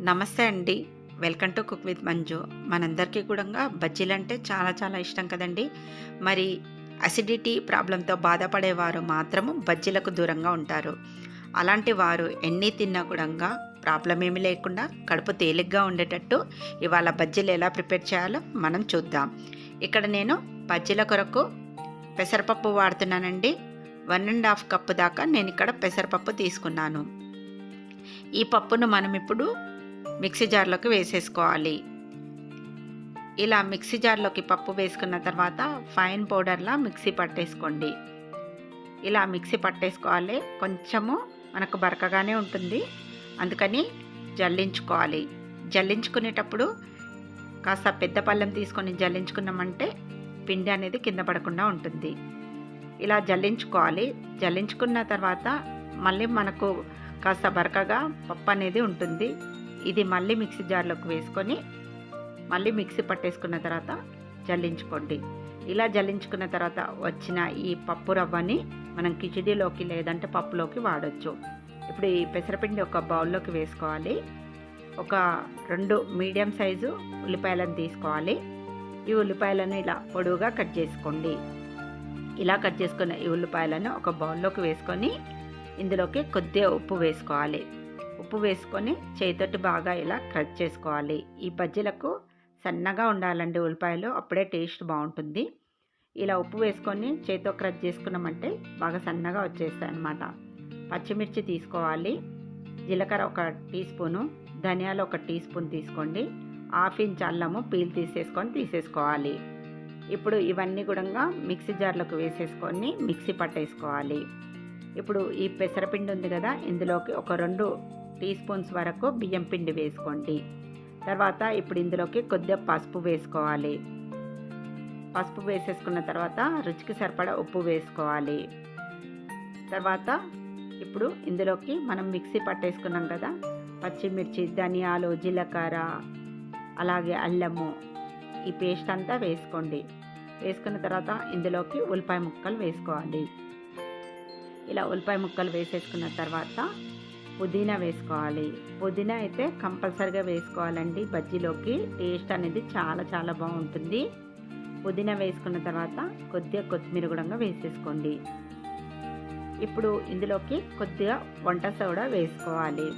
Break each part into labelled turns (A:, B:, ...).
A: నమస్తే అండి. Welcome to cook with Manju. మనందరికీ కూడా బజ్జీలంటే చాలా చాలా ఇష్టం కదండీ! మరి అసిడిటీ ప్రాబ్లమ్‌తో బాధపడేవారు మాత్రము బజ్జీలకు దూరంగా ఉంటారు. అలాంటి వారు ఎన్ని తిన్నా కూడంగా ప్రాబ్లమ్ ఏమీ లేకుండా కడుపు తేలిగ్గా ఉండేటట్టు ఇవాళ బజ్జీలు ఎలా ప్రిపేర్ చేయాలో మనం చూద్దాం. ఇక్కడ నేను బజ్జీల కొరకు పెసరపప్పు వాడుతున్నానండి. 1 ½ కప్పు దాకా నేనిక్కడ పెసరపప్పు తీసుకున్నాను. ఈ పప్పును మనం ఇప్పుడు మిక్సీ జార్లోకి వేసేసుకోవాలి. ఇలా మిక్సీ జార్లోకి పప్పు వేసుకున్న తర్వాత ఫైన్ పౌడర్లా మిక్సీ పట్టేసుకోండి. ఇలా మిక్సీ పట్టేసుకోవాలి. కొంచెము మనకు బరకగానే ఉంటుంది, అందుకని జల్లించుకోవాలి. జల్లించుకునేటప్పుడు కాస్త పెద్ద పళ్ళెం తీసుకొని జల్లించుకున్నామంటే పిండి అనేది కింద పడకుండా ఉంటుంది. ఇలా జల్లించుకోవాలి. జల్లించుకున్న తర్వాత మళ్ళీ మనకు కాస్త బరకగా పప్పు అనేది ఉంటుంది. ఇది మళ్ళీ మిక్సీ జార్లోకి వేసుకొని మళ్ళీ మిక్సీ పట్టేసుకున్న తర్వాత జల్లించుకోండి. ఇలా జల్లించుకున్న తర్వాత వచ్చిన ఈ పప్పు రవ్వని మనం కిచిడీలోకి లేదంటే పప్పులోకి వాడచ్చు. ఇప్పుడు ఈ పెసరపిండి ఒక బౌల్లోకి వేసుకోవాలి. ఒక 2 మీడియం సైజు ఉల్లిపాయలను తీసుకోవాలి. ఈ ఉల్లిపాయలను ఇలా పొడవుగా కట్ చేసుకోండి. ఇలా కట్ చేసుకున్న ఈ ఉల్లిపాయలను ఒక బౌల్లోకి వేసుకొని ఇందులోకి కొద్దిగా ఉప్పు వేసుకోవాలి. ఉప్పు వేసుకొని చేతితోటి బాగా ఇలా క్రష్ చేసుకోవాలి. ఈ బజ్జీలకు సన్నగా ఉండాలండి ఉల్లిపాయలు, అప్పుడే టేస్ట్ బాగుంటుంది. ఇలా ఉప్పు వేసుకొని చేతితో క్రష్ చేసుకున్నామంటే బాగా సన్నగా వచ్చేస్తాయి అన్నమాట. పచ్చిమిర్చి తీసుకోవాలి. జీలకర్ర 1 టీ స్పూను, ధనియాలు 1 టీ స్పూన్ తీసుకోండి. 1/2 ఇంచ్ అల్లము పీల్ తీసేసుకోవాలి. ఇప్పుడు ఇవన్నీ కూడా మిక్సీ జార్లోకి వేసేసుకొని మిక్సీ పట్టేసుకోవాలి. ఇప్పుడు ఈ పెసరపిండి ఉంది కదా, ఇందులోకి ఒక 2 టీ స్పూన్స్ వరకు బియ్యం పిండి వేసుకోండి. తర్వాత ఇప్పుడు ఇందులోకి కొద్దిగా పసుపు వేసుకోవాలి. పసుపు వేసేసుకున్న తర్వాత రుచికి సరిపడా ఉప్పు వేసుకోవాలి. తర్వాత ఇప్పుడు ఇందులోకి మనం మిక్సీ పట్టేసుకున్నాం కదా, పచ్చిమిర్చి, ధనియాలు, జీలకర్ర, అలాగే అల్లము, ఈ పేస్ట్ అంతా వేసుకోండి. వేసుకున్న తర్వాత ఇందులోకి ఉల్లిపాయ ముక్కలు వేసుకోవాలి. ఇలా ఉల్లిపాయ ముక్కలు వేసేసుకున్న తర్వాత పుదీనా వేసుకోవాలి. పుదీనా అయితే కంపల్సరిగా వేసుకోవాలండి. బజ్జీలోకి టేస్ట్ అనేది చాలా చాలా బాగుంటుంది. పుదీనా వేసుకున్న తర్వాత కొద్దిగా కొత్తిమీర కూడా వేసేసుకోండి. ఇప్పుడు ఇందులోకి కొద్దిగా వంట సోడా వేసుకోవాలి.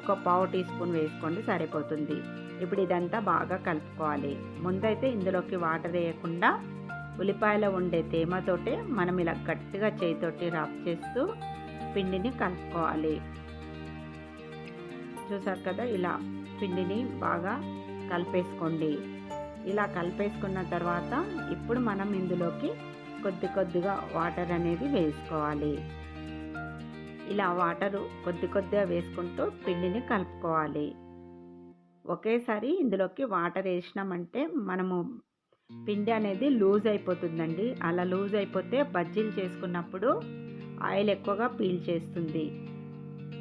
A: ఒక 1/2 టీ స్పూన్ వేసుకోండి, సరిపోతుంది. ఇప్పుడు ఇదంతా బాగా కలుపుకోవాలి. ముందైతే ఇందులోకి వాటర్ వేయకుండా ఉల్లిపాయలో ఉండే తేమతోటే మనం ఇలా గట్టిగా చేతితోటి రబ్ చేస్తూ పిండిని కలుపుకోవాలి. చూసారు కదా, ఇలా పిండిని బాగా కలిపేసుకోండి. ఇలా కలిపేసుకున్న తర్వాత ఇప్పుడు మనం ఇందులోకి కొద్దిగా వాటర్ అనేది వేసుకోవాలి. ఇలా వాటరు కొద్దిగా వేసుకుంటూ పిండిని కలుపుకోవాలి. ఒకేసారి ఇందులోకి వాటర్ వేసినామంటే మనము పిండి అనేది లూజ్ అయిపోతుందండి. అలా లూజ్ అయిపోతే బజ్జీలు చేసుకున్నప్పుడు ఆయిల్ ఎక్కువగా పీల్ చేస్తుంది.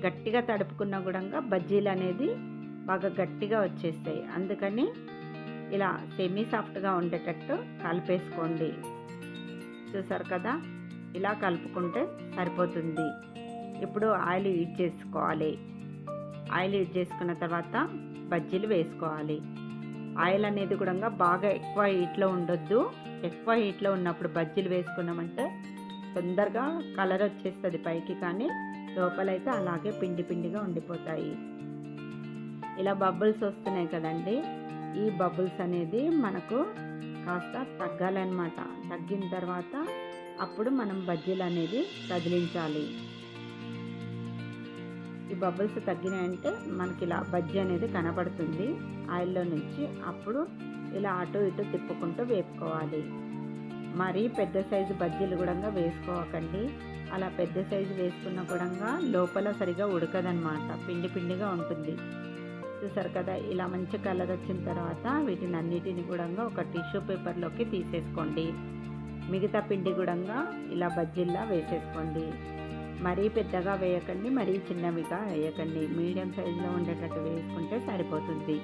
A: గట్టిగా తడుపుకున్న కూడా బజ్జీలు అనేది బాగా గట్టిగా వచ్చేస్తాయి. అందుకని ఇలా సెమీ సాఫ్ట్గా ఉండేటట్టు కలిపేసుకోండి. చూసారు కదా, ఇలా కలుపుకుంటే సరిపోతుంది. ఇప్పుడు ఆయిల్ హీట్ చేసుకోవాలి. ఆయిల్ హీట్ చేసుకున్న తర్వాత బజ్జీలు వేసుకోవాలి. ఆయిల్ అనేది కూడా బాగా ఎక్కువ హీట్లో ఉండొద్దు. ఎక్కువ హీట్లో ఉన్నప్పుడు బజ్జీలు వేసుకున్నామంటే తొందరగా కలర్ వచ్చేస్తుంది పైకి, కానీ లోపలైతే అలాగే పిండిగా ఉండిపోతాయి. ఇలా బబుల్స్ వస్తున్నాయి కదండి, ఈ బబుల్స్ అనేది మనకు కాస్త తగ్గాలన్నమాట. తగ్గిన తర్వాత అప్పుడు మనం బజ్జీలు అనేది కదిలించాలి. ఈ బబుల్స్ తగ్గినాయంటే మనకి ఇలా బజ్జీ అనేది కనబడుతుంది ఆయిల్లో నుంచి. అప్పుడు ఇలా అటు ఇటు తిప్పుకుంటూ వేపుకోవాలి. మరీ పెద్ద సైజు బజ్జీలు కూడా వేసుకోకండి. అలా పెద్ద సైజు వేసుకున్న కూడా లోపల సరిగా ఉడకదనమాట, పిండిగా ఉంటుంది. చూసారు కదా, ఇలా మంచి కలర్ వచ్చిన తర్వాత వీటిని అన్నిటిని కూడా ఒక టిష్యూ పేపర్లోకి తీసేసుకోండి. మిగతా పిండి కూడా ఇలా బజ్జీల్లా వేసేసుకోండి. మరీ పెద్దగా వేయకండి, మరీ చిన్నవిగా వేయకండి. మీడియం సైజులో ఉండేటట్టు వేసుకుంటే సరిపోతుంది.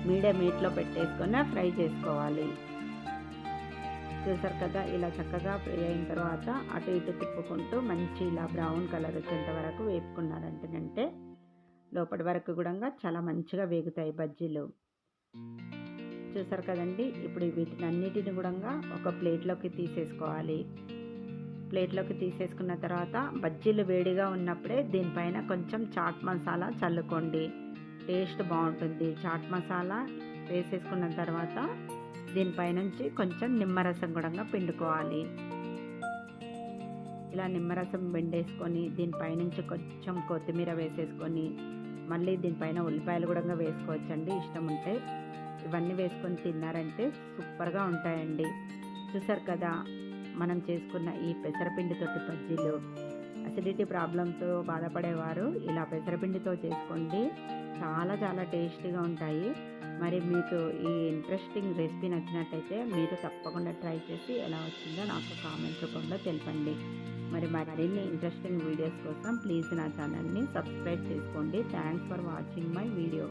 A: మీడియం హీట్లో పెట్టేసుకొని ఫ్రై చేసుకోవాలి. చూసారు కదా, ఇలా చక్కగా ఫ్రై అయిన తర్వాత అటు ఇటు తిప్పుకుంటూ మంచి ఇలా బ్రౌన్ కలర్ వచ్చేంత వరకు వేపుకున్నారంటేనంటే లోపటి వరకు కూడా చాలా మంచిగా వేగుతాయి బజ్జీలు. చూసారు కదండీ! ఇప్పుడు వీటినన్నిటిని కూడా ఒక ప్లేట్‌లోకి తీసేసుకోవాలి. ప్లేట్‌లోకి తీసేసుకున్న తర్వాత బజ్జీలు వేడిగా ఉన్నప్పుడే దీనిపైన కొంచెం చాట్ మసాలా చల్లుకోండి. టేస్ట్ బావుంటుంది. చాట్ మసాలా వేసేసుకున్న తర్వాత దీనిపైనుంచి కొంచెం నిమ్మరసం కూడా పిండుకోవాలి. ఇలా నిమ్మరసం పిండేసుకొని దీనిపైనుంచి కొంచెం కొత్తిమీర వేసేసుకొని మళ్ళీ దీనిపైన ఉల్లిపాయలు కూడా వేసుకోవచ్చండి ఇష్టం ఉంటే. ఇవన్నీ వేసుకొని తిన్నారంటే సూపర్‌గా ఉంటాయండి. చూసారు కదా! మనం చేసుకున్న ఈ పెసరపిండితోటి బజ్జీలు. అసిడిటీ ప్రాబ్లమ్‌తో బాధపడేవారు ఇలా పెసరపిండితో చేసుకోండి. చాలా చాలా టేస్టీగా ఉంటాయి. మరి మీకు ఈ ఇంట్రెస్టింగ్ రెసిపీ నచ్చినట్టయితే మీరు తప్పకుండా ట్రై చేసి ఎలా వచ్చిందో నాకు కామెంట్ రూపంలో తెలపండి. మరిన్ని ఇంట్రెస్టింగ్ వీడియోస్ కోసం ప్లీజ్ నా ఛానల్‌ని సబ్స్క్రైబ్ చేసుకోండి. Thanks for watching my video.